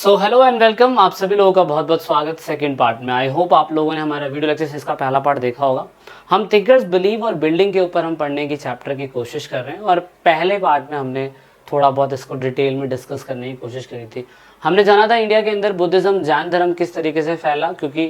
So hello and welcome, आप सभी लोगों का बहुत बहुत स्वागत सेकंड पार्ट में। आई होप आप लोगों ने हमारा वीडियो लेक्चर इसका पहला पार्ट देखा होगा। हम थिंकर्स बिलीव और बिल्डिंग के ऊपर हम पढ़ने की चैप्टर की कोशिश कर रहे हैं और पहले पार्ट में हमने थोड़ा बहुत इसको डिटेल में डिस्कस करने की कोशिश करी थी। हमने जाना था इंडिया के अंदर बुद्धिज्म जैन धर्म किस तरीके से फैला, क्योंकि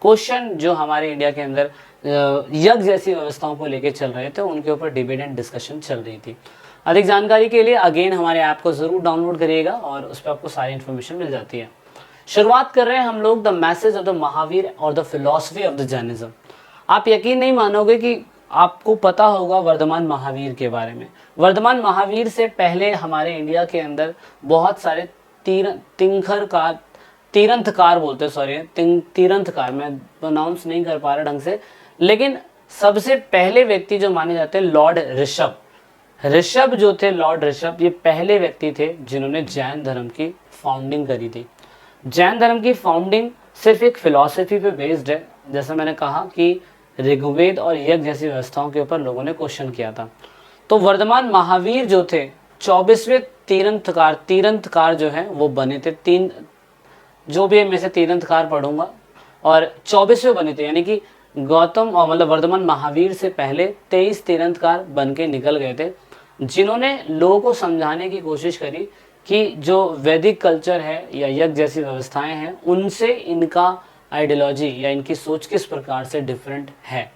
क्वेश्चन जो हमारे इंडिया के अंदर यज्ञ जैसी व्यवस्थाओं को लेकर चल रहे थे उनके ऊपर डिबेट एंड डिस्कशन चल रही थी। अधिक जानकारी के लिए अगेन हमारे ऐप को ज़रूर डाउनलोड करिएगा और उस पर आपको सारी इन्फॉर्मेशन मिल जाती है। शुरुआत कर रहे हैं हम लोग the message of the Mahavir और the philosophy of the Jainism. आप यकीन नहीं मानोगे कि आपको पता होगा वर्धमान महावीर के बारे में। वर्धमान महावीर से पहले हमारे इंडिया के अंदर बहुत सारे तीरंथकार बोलते हैं, सॉरी तीरंथकार, मैं प्रोनाउंस नहीं कर पा रहा ढंग से, लेकिन सबसे पहले व्यक्ति जो माने जाते हैं लॉर्ड ऋषभ जो थे, लॉर्ड ऋषभ, ये पहले व्यक्ति थे जिन्होंने जैन धर्म की फाउंडिंग करी थी। जैन धर्म की फाउंडिंग सिर्फ एक फिलॉसफी पे बेस्ड है। जैसा मैंने कहा कि ऋग्वेद और यज्ञ जैसी व्यवस्थाओं के ऊपर लोगों ने क्वेश्चन किया था। तो वर्धमान महावीर जो थे 24वें तीरंथकार जो है वो बने थे। तीन जो भी मैं से तीरंथकार पढ़ूंगा और 24वें बने थे, यानी कि गौतम और मतलब वर्धमान महावीर से पहले 23 तीरंथकार बन के निकल गए थे, जिन्होंने लोगों को समझाने की कोशिश करी कि जो वैदिक कल्चर है या यज्ञ जैसी व्यवस्थाएं हैं उनसे इनका आइडियोलॉजी या इनकी सोच किस प्रकार से डिफरेंट है।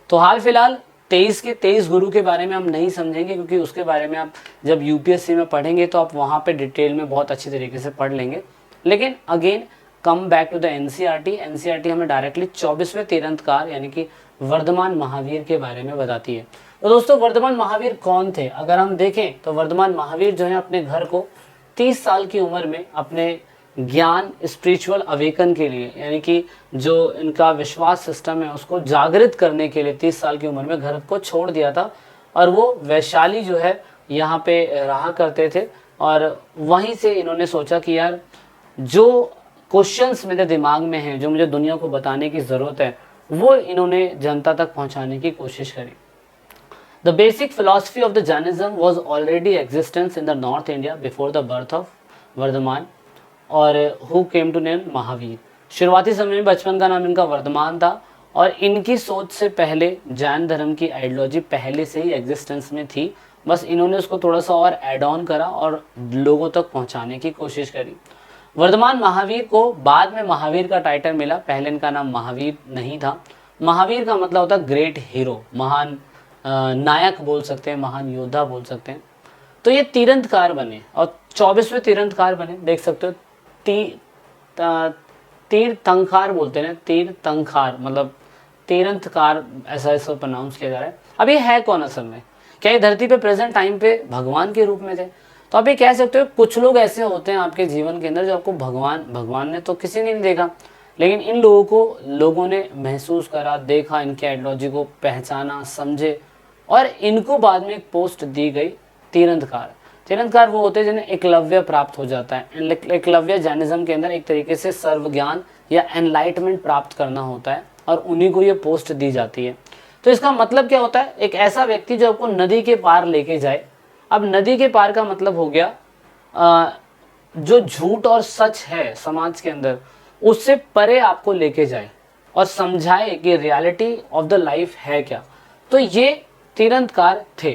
तो हाल फिलहाल 23 के 23 गुरु के बारे में हम नहीं समझेंगे, क्योंकि उसके बारे में आप जब यूपीएससी में पढ़ेंगे तो आप वहाँ पे डिटेल में बहुत अच्छी तरीके से पढ़ लेंगे। लेकिन again come back to the NCERT हमें डायरेक्टली 24वें तीरंथकार यानी कि वर्धमान महावीर के बारे में बताती है। तो दोस्तों, वर्धमान महावीर कौन थे? अगर हम देखें तो वर्धमान महावीर जो है अपने घर को 30 साल की उम्र में अपने ज्ञान स्पिरिचुअल अवेकन के लिए, यानी कि जो इनका विश्वास सिस्टम है उसको जागृत करने के लिए 30 साल की उम्र में घर को छोड़ दिया था और वो वैशाली जो है यहाँ पे रहा करते थे। और वहीं से इन्होंने सोचा कि यार जो क्वेश्चंस मेरे दिमाग में हैं, जो मुझे दुनिया को बताने की ज़रूरत है, वो इन्होंने जनता तक पहुंचाने की कोशिश करी। The basic philosophy of the Jainism was already existence in the north India before the birth of Vardhaman और who came to name Mahavir. शुरुआती समय में बचपन का नाम इनका वर्धमान था और इनकी सोच से पहले जैन धर्म की आइडियोलॉजी पहले से ही एग्जिस्टेंस में थी, बस इन्होंने उसको थोड़ा सा और एड ऑन करा और लोगों तक पहुँचाने की कोशिश करी। वर्धमान महावीर को बाद में महावीर का टाइटल मिला, पहले इनका नाम महावीर नहीं था। महावीर का मतलब होता है ग्रेट हीरो, महान नायक बोल सकते हैं, महान योद्धा बोल सकते हैं। तो ये तीरंथकार बने और 24वें तीरंथकार बने। देख सकते हो तीर्थंकार बोलते हैं, तीर्थंकार मतलब तीरंथकार, ऐसा इसको प्रोनाउंस किया जा रहा है। अब ये है कौन असल में? क्या ये धरती पे प्रेजेंट टाइम पे भगवान के रूप में थे? तो आप ये कह सकते हो कुछ लोग ऐसे होते हैं आपके जीवन के अंदर जो आपको भगवान ने तो किसी ने नहीं देखा, लेकिन इन लोगों को लोगों ने महसूस करा, देखा, इनकी आइडियोलॉजी को पहचाना, समझे और इनको बाद में एक पोस्ट दी गई तीरंथकार वो होते हैं जिन्हें एकलव्य प्राप्त हो जाता है। एकलव्य जैनिज्म के अंदर एक तरीके से सर्व ज्ञान या एनलाइटमेंट प्राप्त करना होता है और उन्हीं को ये पोस्ट दी जाती है। तो इसका मतलब क्या होता है? एक ऐसा व्यक्ति जो आपको नदी के पार लेके जाए। अब नदी के पार का मतलब हो गया जो झूठ और सच है समाज के अंदर उससे परे आपको लेके जाए और समझाए कि रियलिटी ऑफ द लाइफ है क्या। तो ये तीरंथकार थे।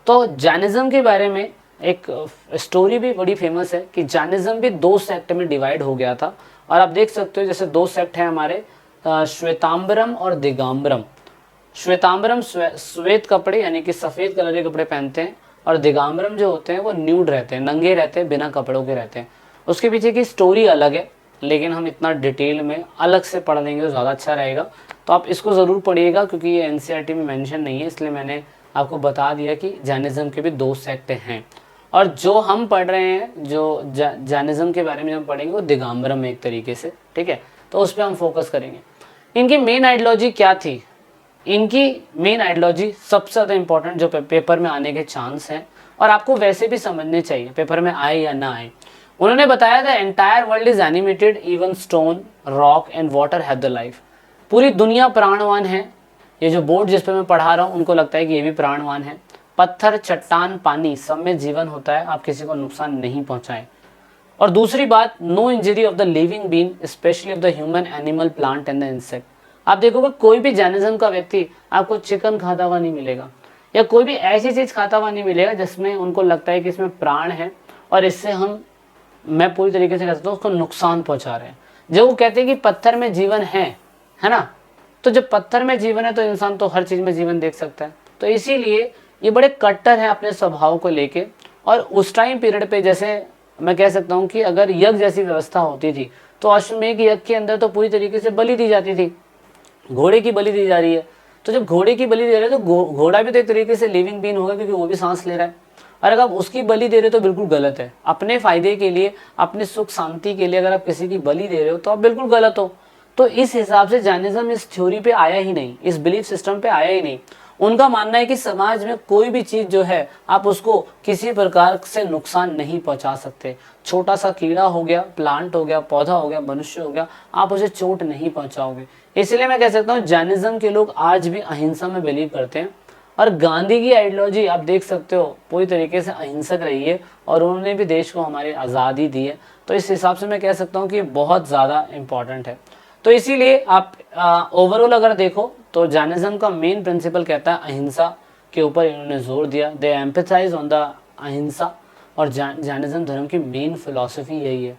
तो जैनिज्म के बारे में एक स्टोरी भी बड़ी फेमस है कि जैनिज्म भी 2 सेक्ट में डिवाइड हो गया था और आप देख सकते हो जैसे 2 सेक्ट हैं हमारे, श्वेतांबरम और दिगंबरम। श्वेतांबरम श्वेत कपड़े यानी कि सफ़ेद कलर के कपड़े पहनते हैं और दिगंबरम जो होते हैं वो न्यूड रहते हैं, नंगे रहते हैं, बिना कपड़ों के रहते हैं। उसके पीछे की स्टोरी अलग है, लेकिन हम इतना डिटेल में अलग से पढ़ लेंगे तो ज़्यादा अच्छा रहेगा। तो आप इसको ज़रूर पढ़िएगा क्योंकि ये एनसीईआरटी में मेंशन नहीं है, इसलिए मैंने आपको बता दिया कि जैनिज्म के भी 2 सेक्ट हैं। और जो हम पढ़ रहे हैं, जो जैनिज्म के बारे में हम पढ़ेंगे वो दिगंबरम एक तरीके से, ठीक है। तो उस पर हम फोकस करेंगे। इनकी मेन आइडियोलॉजी क्या थी? इनकी मेन आइडियोलॉजी सबसे ज़्यादा इंपॉर्टेंट जो पेपर में आने के चांस हैं और आपको वैसे भी समझने चाहिए पेपर में आए या ना आए। उन्होंने बताया था entire world is animated, even stone, rock and water have the life. पूरी दुनिया प्राणवान है। ये जो बोर्ड जिस पे मैं पढ़ा रहा हूँ उनको लगता है कि ये भी प्राणवान है। पत्थर, चट्टान, पानी सब में जीवन होता है, आप किसी को नुकसान नहीं पहुँचाएं। और दूसरी बात, no injury of the living being specially of the human, animal, plant and the insect. आप देखोगे कोई भी जैनिज्म का व्यक्ति आपको चिकन खाता हुआ नहीं मिलेगा, या कोई भी ऐसी चीज खाता हुआ नहीं मिलेगा जिसमें उनको लगता है कि इसमें प्राण है और इससे मैं पूरी तरीके से कह सकता हूँ उसको नुकसान पहुंचा रहे हैं। जब वो कहते हैं कि पत्थर में जीवन है ना, तो जब पत्थर में जीवन है तो इंसान तो हर चीज में जीवन देख सकता है। तो इसीलिए ये बड़े कट्टर हैं अपने स्वभाव को लेके। और उस टाइम पीरियड पे जैसे मैं कह सकता हूँ कि अगर यज्ञ जैसी व्यवस्था होती थी तो अश्वमेध यज्ञ के अंदर तो पूरी तरीके से बलि दी जाती थी, घोड़े की बलि दी जा रही है। तो जब घोड़े की बलि दे रहे हैं तो घोड़ा भी तो एक तरीके से लिविंग बीन होगा, क्योंकि वो भी सांस ले रहा है। और अगर आप उसकी बलि दे रहे हो तो बिल्कुल गलत है। अपने फायदे के लिए, अपने सुख शांति के लिए अगर आप किसी की बलि दे रहे हो तो आप बिल्कुल गलत हो। तो इस हिसाब से जैनिज्म इस थ्योरी पे आया ही नहीं, इस बिलीफ सिस्टम पे आया ही नहीं। उनका मानना है कि समाज में कोई भी चीज जो है आप उसको किसी प्रकार से नुकसान नहीं पहुंचा सकते। छोटा सा कीड़ा हो गया, प्लांट हो गया, पौधा हो गया, मनुष्य हो गया, आप उसे चोट नहीं पहुंचाओगे। इसलिए मैं कह सकता हूँ जैनिज्म के लोग आज भी अहिंसा में बिलीव करते हैं। और गांधी की आइडियोलॉजी आप देख सकते हो पूरी तरीके से अहिंसक रही है और उन्होंने भी देश को हमारी आज़ादी दी है। तो इस हिसाब से मैं कह सकता हूँ कि बहुत ज़्यादा इम्पॉर्टेंट है। तो इसीलिए आप ओवरऑल अगर देखो तो जैनिज्म का मेन प्रिंसिपल कहता है अहिंसा के ऊपर इन्होंने जोर दिया। दे एम्पैथाइज ऑन द अहिंसा, और जैनिज्म धर्म की मेन फिलॉसफी यही है।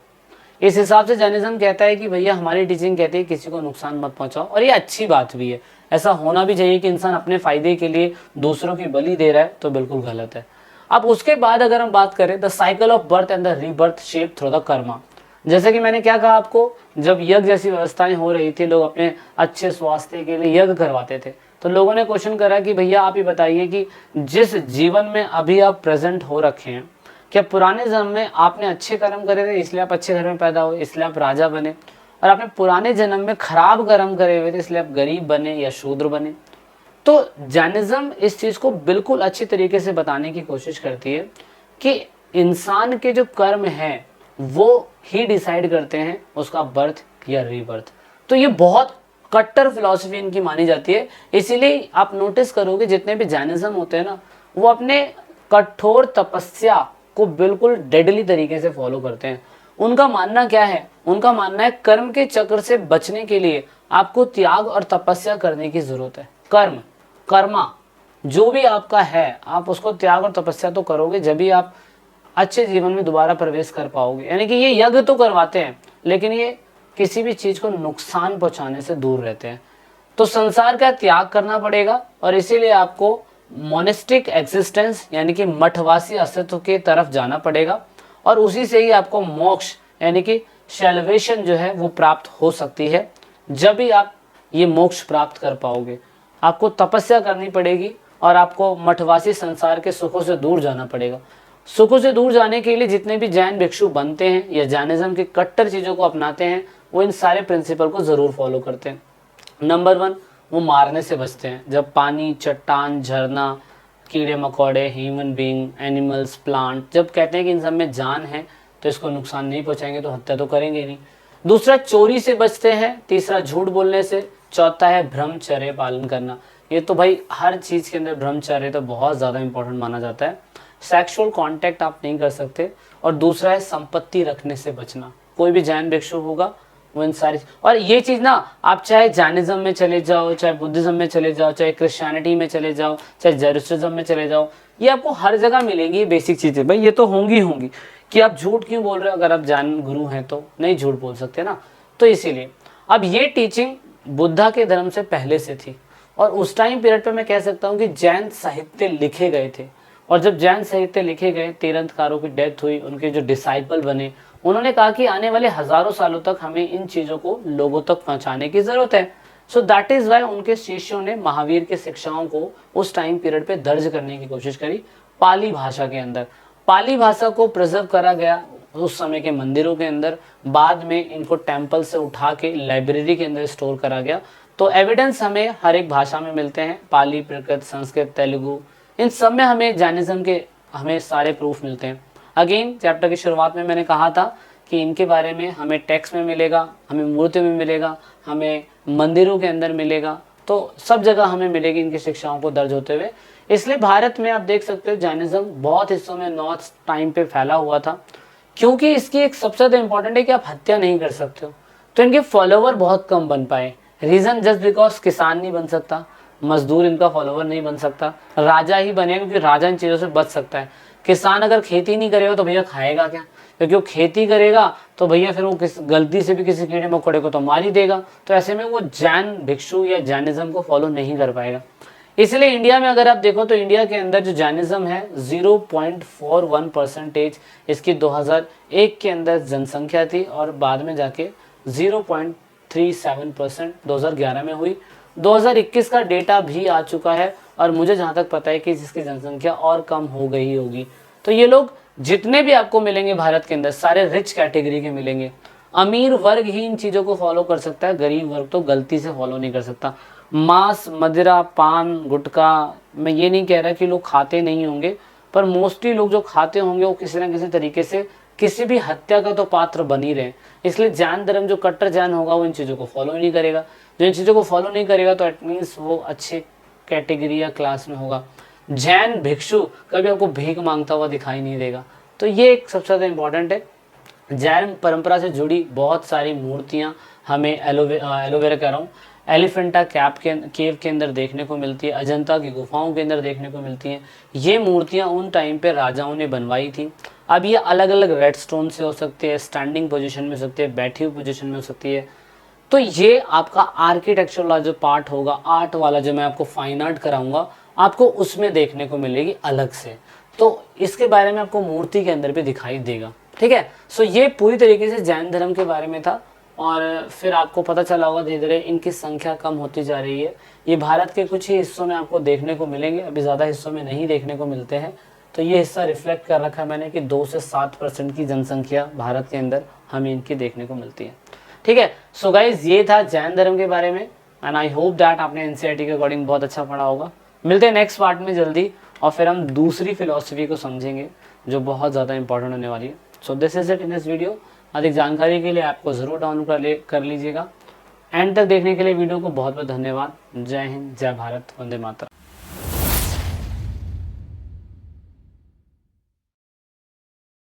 इस हिसाब से जैनिज्म कहता है कि भैया हमारी टीचिंग कहती है किसी को नुकसान मत पहुंचाओ, और ये अच्छी बात भी है। ऐसा होना भी चाहिए कि इंसान अपने फायदे के लिए दूसरों की बलि दे रहा है तो बिल्कुल गलत है। अब उसके बाद अगर हम बात करें the cycle of birth and the rebirth shape through the Karma. जैसे कि मैंने क्या कहा आपको, जब यज्ञ जैसी व्यवस्थाएं हो रही थी, लोग अपने अच्छे स्वास्थ्य के लिए यज्ञ करवाते थे, तो लोगों ने क्वेश्चन करा कि भैया आप ही बताइए कि जिस जीवन में अभी आप प्रेजेंट हो रखे हैं, क्या पुराने जन्म में आपने अच्छे कर्म करे थे इसलिए आप अच्छे घर में पैदा हुए, इसलिए आप राजा बने, और आपने पुराने जन्म में खराब कर्म करे हुए थे इसलिए आप गरीब बने या शूद्र बने। तो जैनिज्म इस चीज को बिल्कुल अच्छी तरीके से बताने की कोशिश करती है कि इंसान के जो कर्म है वो ही डिसाइड करते हैं उसका बर्थ या रीबर्थ। तो ये बहुत कट्टर फिलॉसफी इनकी मानी जाती है। इसीलिए आप नोटिस करोगे जितने भी जैनिज्म होते हैं ना, वो अपने कठोर तपस्या को बिल्कुल डेडली तरीके से फॉलो करते हैं। उनका मानना क्या है, उनका मानना है कर्म के चक्र से बचने के लिए आपको त्याग और तपस्या करने की जरूरत है। कर्मा जो भी आपका है आप उसको त्याग और तपस्या तो करोगे, जब भी आप अच्छे जीवन में दोबारा प्रवेश कर पाओगे। यानी कि ये यज्ञ तो करवाते हैं लेकिन ये किसी भी चीज को नुकसान पहुंचाने से दूर रहते हैं। तो संसार का त्याग करना पड़ेगा और इसीलिए आपको मोनेस्टिक एग्जिस्टेंस यानी कि मठवासी अस्तित्व की तरफ जाना पड़ेगा, और उसी से ही आपको मोक्ष यानी कि सैल्वेशन जो है वो प्राप्त हो सकती है। जब भी आप ये मोक्ष प्राप्त कर पाओगे, आपको तपस्या करनी पड़ेगी और आपको मठवासी संसार के सुखों से दूर जाना पड़ेगा। सुखों से दूर जाने के लिए जितने भी जैन भिक्षु बनते हैं या जैनिज्म के कट्टर चीज़ों को अपनाते हैं, वो इन सारे प्रिंसिपल को ज़रूर फॉलो करते हैं। नंबर 1, वो मारने से बचते हैं। जब पानी, चट्टान, झरना, कीड़े मकोड़े, ह्यूमन बीइंग, एनिमल्स, प्लांट, जब कहते हैं कि इन सब में जान है तो इसको नुकसान नहीं पहुंचाएंगे तो हत्या तो करेंगे ही नहीं। दूसरा, चोरी से बचते हैं। तीसरा, झूठ बोलने से। चौथा है ब्रह्मचर्य पालन करना। ये तो भाई हर चीज़ के अंदर ब्रह्मचर्य तो बहुत ज़्यादा इंपॉर्टेंट माना जाता है। सेक्सुअल कांटेक्ट आप नहीं कर सकते। और दूसरा है संपत्ति रखने से बचना। कोई भी जैन भिक्षु होगा वो इन सारी, और ये चीज़ ना आप चाहे जैनिज्म में चले जाओ, चाहे बुद्धिज्म में चले जाओ, चाहे क्रिश्चियनिटी में चले जाओ, चाहे जेरूसलिज्म में चले जाओ, ये आपको हर जगह मिलेंगी। ये बेसिक चीज़ें भाई ये तो होंगी कि आप झूठ क्यों बोल रहे हो, अगर आप जैन गुरु हैं तो नहीं झूठ बोल सकते ना। तो इसीलिए अब ये टीचिंग बुद्धा के धर्म से पहले से थी, और उस टाइम पीरियड पे मैं कह सकता हूँ कि जैन साहित्य लिखे गए थे। और जब जैन साहित्य लिखे गए, तीर्थंकरों की डेथ हुई, उनके जो डिसाइपल बने, उन्होंने कहा कि आने वाले हजारों सालों तक हमें इन चीज़ों को लोगों तक पहुंचाने की ज़रूरत है। सो दैट इज़ वाई उनके शिष्यों ने महावीर के शिक्षाओं को उस टाइम पीरियड पे दर्ज करने की कोशिश करी पाली भाषा के अंदर। पाली भाषा को प्रिजर्व करा गया उस समय के मंदिरों के अंदर। बाद में इनको टेम्पल से उठा के लाइब्रेरी के अंदर स्टोर करा गया। तो एविडेंस हमें हर एक भाषा में मिलते हैं, पाली, प्राकृत, संस्कृत, तेलुगु, इन सब में हमें जैनिज्म के हमें सारे प्रूफ मिलते हैं। अगेन चैप्टर की शुरुआत में मैंने कहा था कि इनके बारे में हमें टेक्स्ट में मिलेगा, हमें मूर्ति में मिलेगा, हमें मंदिरों के अंदर मिलेगा, तो सब जगह हमें मिलेगी इनकी शिक्षाओं को दर्ज होते हुए। इसलिए भारत में आप देख सकते हो जैनिज्म बहुत हिस्सों में नॉर्थ टाइम पे फैला हुआ था, क्योंकि इसकी एक सबसे ज़्यादा इंपॉर्टेंट है कि आप हत्या नहीं कर सकते हो, तो इनके फॉलोवर बहुत कम बन पाए। रीज़न जस्ट बिकॉज किसान नहीं बन सकता, मजदूर इनका फॉलोवर नहीं बन सकता, राजा ही बने क्योंकि राजा इन चीज़ों से बच सकता है। किसान अगर खेती नहीं करेगा तो भैया खाएगा क्या, क्योंकि वो खेती करेगा तो भैया फिर वो किस गलती से भी किसी कीड़े मकोड़े को तो मार ही देगा, तो ऐसे में वो जैन भिक्षु या जैनिज्म को फॉलो नहीं कर पाएगा। इसलिए इंडिया में अगर आप देखो तो इंडिया के अंदर जो जैनिज्म है 0.41% इसकी 2001 के अंदर जनसंख्या थी और बाद में जाके 0.37% 2011 में हुई। 2021 का डेटा भी आ चुका है और मुझे जहाँ तक पता है कि जिसकी जनसंख्या और कम हो गई होगी। तो ये लोग जितने भी आपको मिलेंगे भारत के अंदर सारे रिच कैटेगरी के मिलेंगे। अमीर वर्ग ही इन चीज़ों को फॉलो कर सकता है, गरीब वर्ग तो गलती से फॉलो नहीं कर सकता। मांस, मदिरा, पान, गुटखा, मैं ये नहीं कह रहा कि लोग खाते नहीं होंगे, पर मोस्टली लोग जो खाते होंगे वो किसी ना किसी तरीके से किसी भी हत्या का तो पात्र बन ही रहे। इसलिए जैन धर्म जो कट्टर जैन होगा वो इन चीज़ों को फॉलो ही नहीं करेगा। जो इन चीज़ों को फॉलो नहीं करेगा तो एट मीन्स वो अच्छे कैटेगरी या क्लास में होगा। जैन भिक्षु कभी आपको भीख मांगता हुआ दिखाई नहीं देगा। तो ये एक सबसे ज़्यादा इंपॉर्टेंट है। जैन परंपरा से जुड़ी बहुत सारी मूर्तियाँ हमें एलोवेरा कह रहा हूँ, एलिफेंटा केव के अंदर देखने को मिलती है, अजंता की गुफाओं के अंदर देखने को मिलती हैं। ये मूर्तियाँ उन टाइम पे राजाओं ने बनवाई थी। अब ये अलग अलग रेड स्टोन से हो सकती है, स्टैंडिंग पोजीशन में हो सकती है, बैठी हुई पोजीशन में हो सकती है। तो ये आपका आर्किटेक्चर वाला जो पार्ट होगा, आर्ट वाला जो मैं आपको फाइन आर्ट कराऊंगा, आपको उसमें देखने को मिलेगी अलग से। तो इसके बारे में आपको मूर्ति के अंदर भी दिखाई देगा। ठीक है, सो ये पूरी तरीके से जैन धर्म के बारे में था। और फिर आपको पता चला होगा धीरे धीरे इनकी संख्या कम होती जा रही है। ये भारत के कुछ ही हिस्सों में आपको देखने को मिलेंगे, अभी ज़्यादा हिस्सों में नहीं देखने को मिलते हैं। तो ये हिस्सा रिफ्लेक्ट कर रखा है मैंने कि 2 से 7% की जनसंख्या भारत के अंदर हमें इनकी देखने को मिलती है। ठीक है, सो गाइज ये था जैन धर्म के बारे में एंड आई होप दैट आपने एनसीईआरटी के अकॉर्डिंग बहुत अच्छा पढ़ा होगा। मिलते हैं नेक्स्ट पार्ट में जल्दी और फिर हम दूसरी फिलॉसफी को समझेंगे जो बहुत ज़्यादा इंपॉर्टेंट होने वाली है। So this is it in this video. अधिक जानकारी के लिए ऐप को ज़रूर डाउनलोड कर लीजिएगा। एंड तक देखने के लिए वीडियो को बहुत बहुत धन्यवाद। जय हिंद, जय भारत, वंदे मातरम।